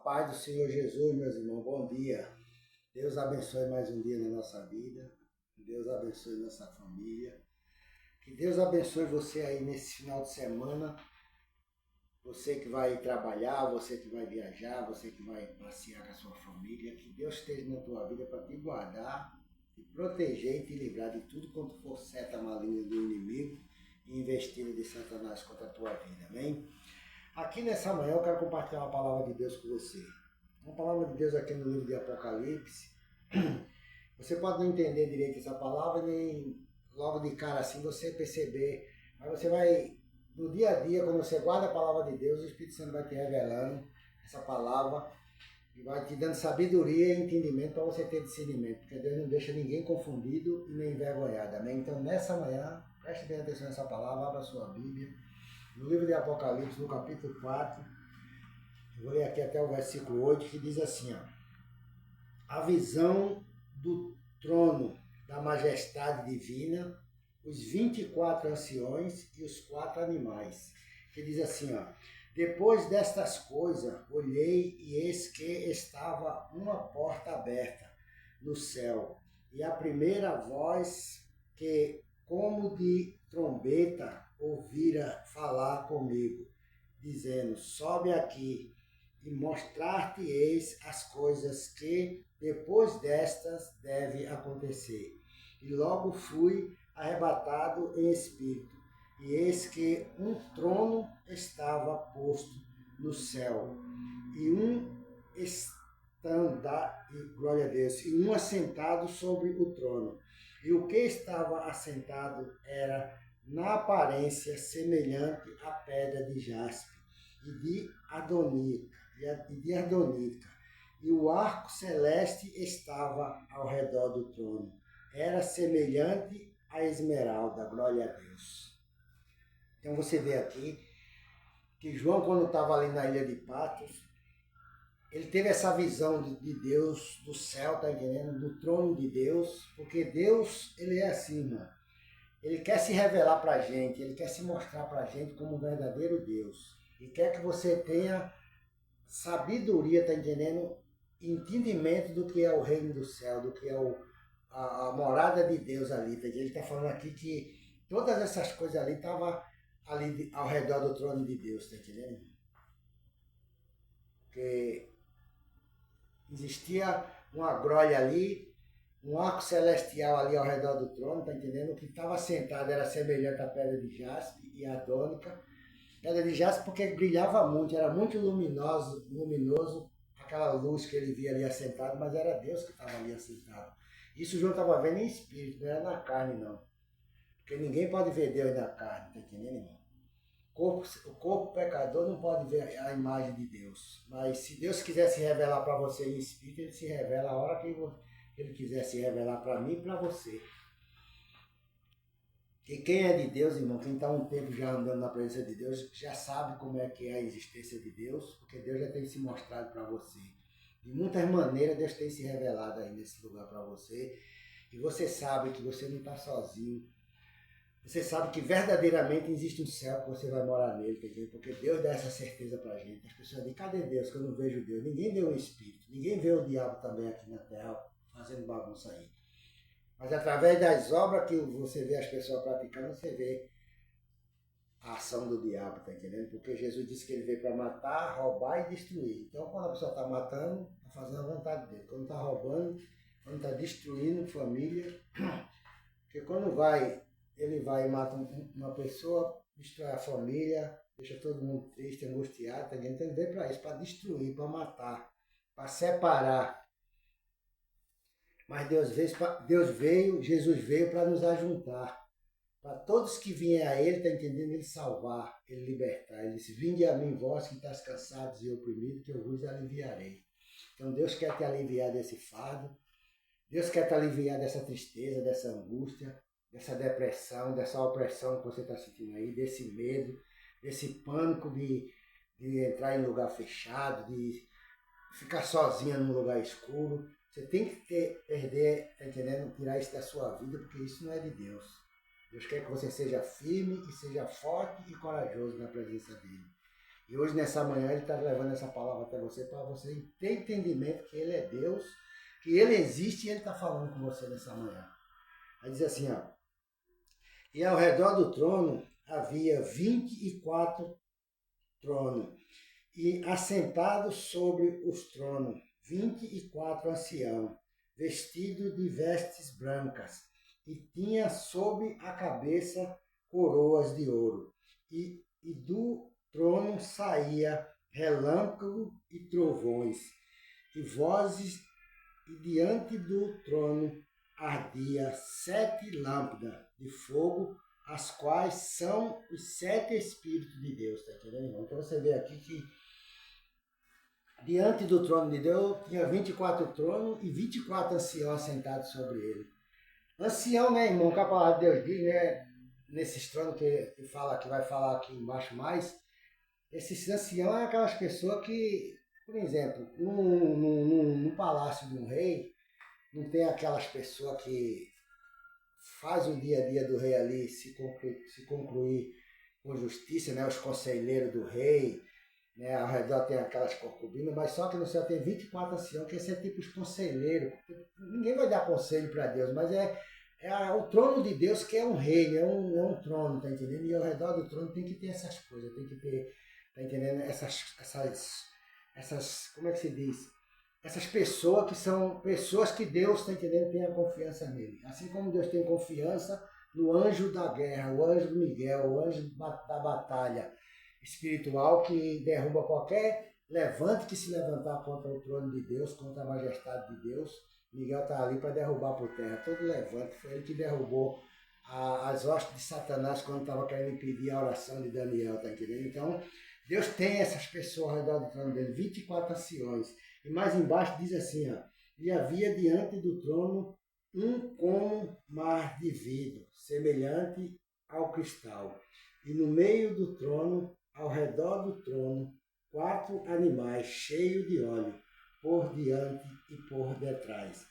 paz do Senhor Jesus, meus irmãos, bom dia. Deus abençoe mais um dia na nossa vida. Deus abençoe nossa família. Que Deus abençoe você aí nesse final de semana. Você que vai trabalhar, você que vai viajar, você que vai passear com a sua família. Que Deus esteja na tua vida para te guardar, te proteger e te livrar de tudo quanto for seta maligna do inimigo e investida de Satanás contra a tua vida. Amém? Aqui nessa manhã eu quero compartilhar uma palavra de Deus com você. Uma palavra de Deus aqui no livro de Apocalipse. Você pode não entender direito essa palavra, nem logo de cara assim você perceber. Mas você vai, no dia a dia, quando você guarda a palavra de Deus, o Espírito Santo vai te revelando essa palavra e vai te dando sabedoria e entendimento para você ter discernimento. Porque Deus não deixa ninguém confundido e nem envergonhado. Amém? Então nessa manhã, preste bem atenção nessa palavra, abra a sua Bíblia. No livro de Apocalipse, no capítulo 4, eu vou ler aqui até o versículo 8, que diz assim, ó, a visão do trono da majestade divina, os 24 anciões e os 4 animais, que diz assim, ó, depois destas coisas, olhei e eis que estava uma porta aberta no céu, e a primeira voz que, como de trombeta, ouvira falar comigo, dizendo, sobe aqui e mostrar-te-eis as coisas que depois destas deve acontecer. E logo fui arrebatado em espírito, e eis que um trono estava posto no céu, e um estandarte, glória a Deus, e um assentado sobre o trono. E o que estava assentado era na aparência semelhante à pedra de jaspe e de ardonica, e o arco celeste estava ao redor do trono. Era semelhante à esmeralda, glória a Deus. Então você vê aqui que João, quando estava ali na ilha de Patmos, ele teve essa visão de Deus, do céu, tá entendendo? Do trono de Deus, porque Deus, ele é assim, mano. Ele quer se revelar para a gente, ele quer se mostrar para a gente como um verdadeiro Deus. E quer que você tenha sabedoria, tá entendendo? Entendimento do que é o reino do céu, do que é a morada de Deus ali. Tá? Ele está falando aqui que todas essas coisas ali estavam ali ao redor do trono de Deus, tá entendendo? Porque existia uma glória ali, um arco celestial ali ao redor do trono, tá entendendo? O que estava sentado era semelhante à pedra de jaspe e ardônica. Pedra de jaspe porque brilhava muito, era muito luminoso, aquela luz que ele via ali assentado, mas era Deus que estava ali assentado. Isso João estava vendo em espírito, não era na carne não. Porque ninguém pode ver Deus na carne, tá entendendo, irmão? O corpo pecador não pode ver a imagem de Deus. Mas se Deus quiser se revelar para você em espírito, ele se revela a hora que ele quiser se revelar para mim e para você. E quem é de Deus, irmão, quem está um tempo já andando na presença de Deus, já sabe como é que é a existência de Deus, porque Deus já tem se mostrado para você. De muitas maneiras, Deus tem se revelado aí nesse lugar para você. E você sabe que você não está sozinho. Você sabe que verdadeiramente existe um céu que você vai morar nele, entendeu? Porque Deus dá essa certeza pra gente. As pessoas dizem, cadê Deus? Que eu não vejo Deus. Ninguém vê o Espírito. Ninguém vê o diabo também aqui na terra fazendo bagunça aí. Mas através das obras que você vê as pessoas praticando, você vê a ação do diabo, tá entendendo? Porque Jesus disse que ele veio para matar, roubar e destruir. Então quando a pessoa está matando, está fazendo a vontade dele. Quando está roubando, quando está destruindo família, porque quando ele vai e mata uma pessoa, destrói a família, deixa todo mundo triste, angustiado, tá entendendo? Então ele veio para isso, para destruir, para matar, para separar. Mas Jesus veio para nos ajuntar. Para todos que vierem a Ele, está entendendo? Ele salvar, Ele libertar. Ele disse, vinde a mim vós que estáis cansados e oprimidos, que eu vos aliviarei. Então Deus quer te aliviar desse fardo. Deus quer te aliviar dessa tristeza, dessa angústia, dessa depressão, dessa opressão que você está sentindo aí, desse medo, desse pânico de entrar em lugar fechado, de ficar sozinha num lugar escuro. Você tem que perder, tá entendendo? Tirar isso da sua vida, porque isso não é de Deus. Deus quer que você seja firme e seja forte e corajoso na presença dele. E hoje, nessa manhã, ele está levando essa palavra até você, para você ter entendimento que ele é Deus, que ele existe e ele está falando com você nessa manhã. Aí diz assim, ó. E ao redor do trono havia 24 tronos, e assentados sobre os tronos, 24 anciãos, vestidos de vestes brancas, e tinha sob a cabeça coroas de ouro. E do trono saía relâmpago e trovões, e vozes, e diante do trono ardia 7 lâmpadas de fogo, as quais são os 7 Espíritos de Deus, tá entendendo, irmão? Então você vê aqui que diante do trono de Deus tinha 24 tronos e 24 anciãos assentados sobre ele. Ancião, né, irmão, que a palavra de Deus diz, né, nesses tronos que fala, que vai falar aqui embaixo mais, esses anciãos é aquelas pessoas que, por exemplo, num palácio de um rei, não tem aquelas pessoas que faz o dia a dia do rei ali se concluir com justiça, né, os conselheiros do rei, né, ao redor tem aquelas concubinas, mas só que no céu tem 24 anciãos, que esse é tipo os conselheiros. Ninguém vai dar conselho para Deus, mas é o trono de Deus que é um rei, é um trono, tá entendendo? E ao redor do trono tem que ter essas coisas, tem que ter, tá entendendo? Essas, como é que se diz? Essas pessoas que são pessoas que Deus, tá entendendo, tem a confiança nele. Assim como Deus tem confiança no anjo da guerra, o anjo do Miguel, o anjo da batalha espiritual que derruba qualquer levante que se levantar contra o trono de Deus, contra a majestade de Deus. Miguel está ali para derrubar por terra todo levante. Foi ele que derrubou as hostes de Satanás quando estava querendo impedir a oração de Daniel, tá entendendo? Então, Deus tem essas pessoas ao redor do trono dele, 24 anciões. E mais embaixo diz assim, ó, e havia diante do trono um como mar de vidro, semelhante ao cristal. E no meio do trono, ao redor do trono, 4 animais cheios de óleo, por diante e por detrás.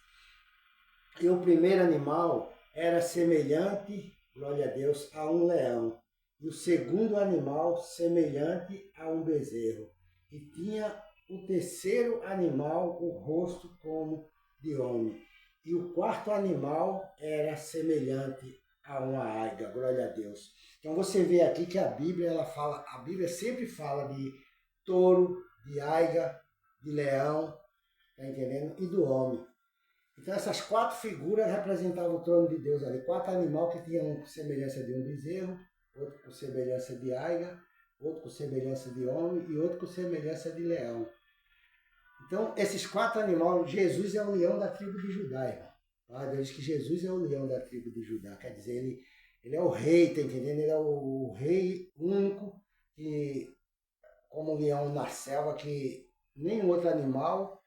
E o primeiro animal era semelhante, glória a Deus, a um leão. E o segundo animal semelhante a um bezerro. E tinha o terceiro animal o rosto como de homem. E o quarto animal era semelhante a uma águia, glória a Deus. Então você vê aqui que a Bíblia sempre fala de touro, de águia, de leão, tá entendendo? E do homem. Então essas 4 figuras representavam o trono de Deus ali. 4 animais que tinham com semelhança de um bezerro, outro com semelhança de águia, outro com semelhança de homem e outro com semelhança de leão. Então esses 4 animais, Jesus é o leão da tribo de Judá, irmão. Tá? Deus diz que Jesus é o leão da tribo de Judá, quer dizer, ele é o rei, tá entendendo? Ele é o rei único, que, como o leão na selva, que nenhum outro animal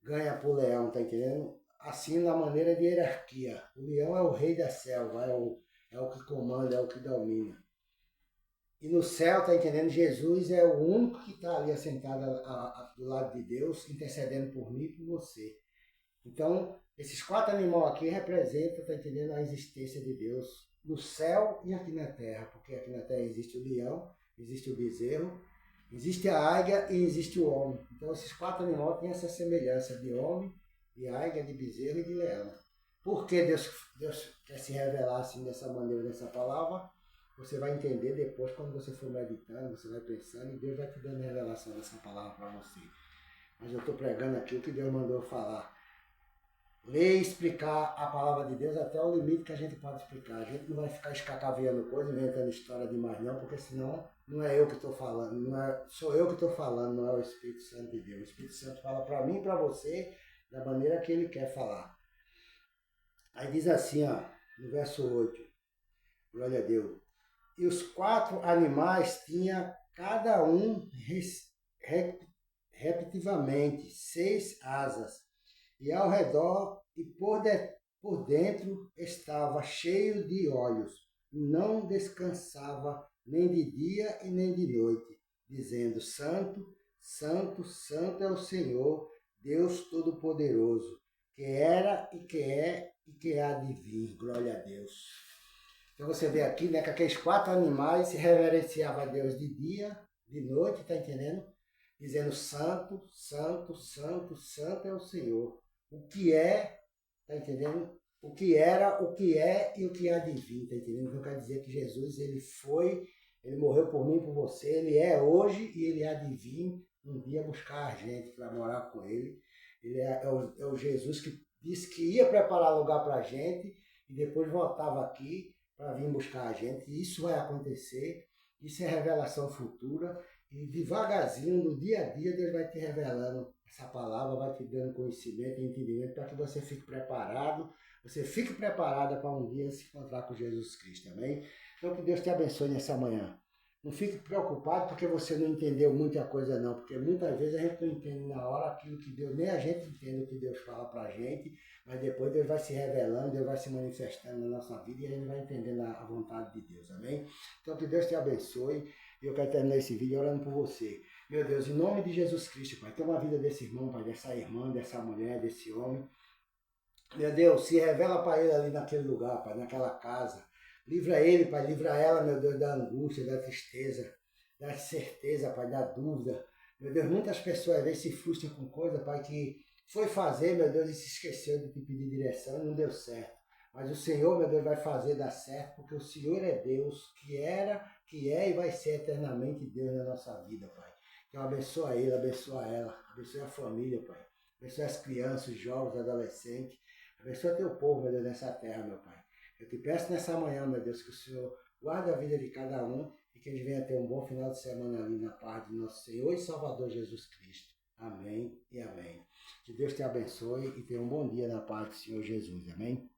ganha por leão, tá entendendo? Assim, na maneira de hierarquia. O leão é o rei da selva, é o que comanda, é o que domina. E no céu, tá entendendo? Jesus é o único que está ali assentado do lado de Deus, intercedendo por mim e por você. Então, esses 4 animais aqui representam, tá entendendo, a existência de Deus no céu e aqui na terra. Porque aqui na terra existe o leão, existe o bezerro, existe a águia e existe o homem. Então, esses 4 animais têm essa semelhança de homem, de águia, de bezerro e de leão. Por que Deus quer se revelar assim dessa maneira, nessa palavra? Você vai entender depois, quando você for meditando, você vai pensando e Deus vai te dando revelação dessa palavra para você. Mas eu estou pregando aqui o que Deus mandou falar. Ler e explicar a palavra de Deus até o limite que a gente pode explicar. A gente não vai ficar escacaveando coisa, inventando história demais não, porque senão não é eu que estou falando, sou eu que estou falando, não é o Espírito Santo de Deus. O Espírito Santo fala para mim e para você da maneira que ele quer falar. Aí diz assim, ó, no verso 8, glória a Deus. E os 4 animais tinham cada um repetitivamente 6 asas, e ao redor e por dentro estava cheio de olhos, e não descansava nem de dia e nem de noite, dizendo, Santo, Santo, Santo é o Senhor, Deus Todo-Poderoso, que era e que é e que há de vir. Glória a Deus. Então você vê aqui, né, que aqueles 4 animais se reverenciavam a Deus de dia, de noite, tá entendendo? Dizendo santo, santo, santo, santo é o Senhor. O que é, tá entendendo? O que era, o que é e o que há de vir, tá entendendo? Então quer dizer que Jesus, ele morreu por mim, por você, ele é hoje e ele há de vir um dia buscar a gente para morar com ele. Ele é o Jesus que disse que ia preparar lugar para a gente e depois voltava aqui para vir buscar a gente. E isso vai acontecer, isso é revelação futura. E devagarzinho, no dia a dia, Deus vai te revelando essa palavra, vai te dando conhecimento e entendimento para que você fique preparado, você fique preparada para um dia se encontrar com Jesus Cristo, amém? Então que Deus te abençoe nessa manhã. Não fique preocupado porque você não entendeu muita coisa não, porque muitas vezes a gente não entende na hora aquilo que Deus, nem a gente entende o que Deus fala para a gente, mas depois Deus vai se revelando, Deus vai se manifestando na nossa vida e a gente vai entendendo a vontade de Deus, amém? Então que Deus te abençoe. E eu quero terminar esse vídeo orando por você. Meu Deus, em nome de Jesus Cristo, Pai, toma a vida desse irmão, Pai, dessa irmã, dessa mulher, desse homem. Meu Deus, se revela para ele ali naquele lugar, Pai, naquela casa. Livra ele, Pai, livra ela, meu Deus, da angústia, da tristeza, da incerteza, Pai, da dúvida. Meu Deus, muitas pessoas às vezes se frustram com coisa, Pai, que foi fazer, meu Deus, e se esqueceu de te pedir direção e não deu certo. Mas o Senhor, meu Deus, vai fazer dar certo, porque o Senhor é Deus, que era, que é e vai ser eternamente Deus na nossa vida, Pai. Então abençoa ele, abençoa ela, abençoa a família, Pai. Abençoa as crianças, os jovens, os adolescentes. Abençoa teu povo, meu Deus, nessa terra, meu Pai. Eu te peço nessa manhã, meu Deus, que o Senhor guarde a vida de cada um e que a gente venha ter um bom final de semana ali na paz de nosso Senhor e Salvador Jesus Cristo. Amém e amém. Que Deus te abençoe e tenha um bom dia na paz do Senhor Jesus. Amém.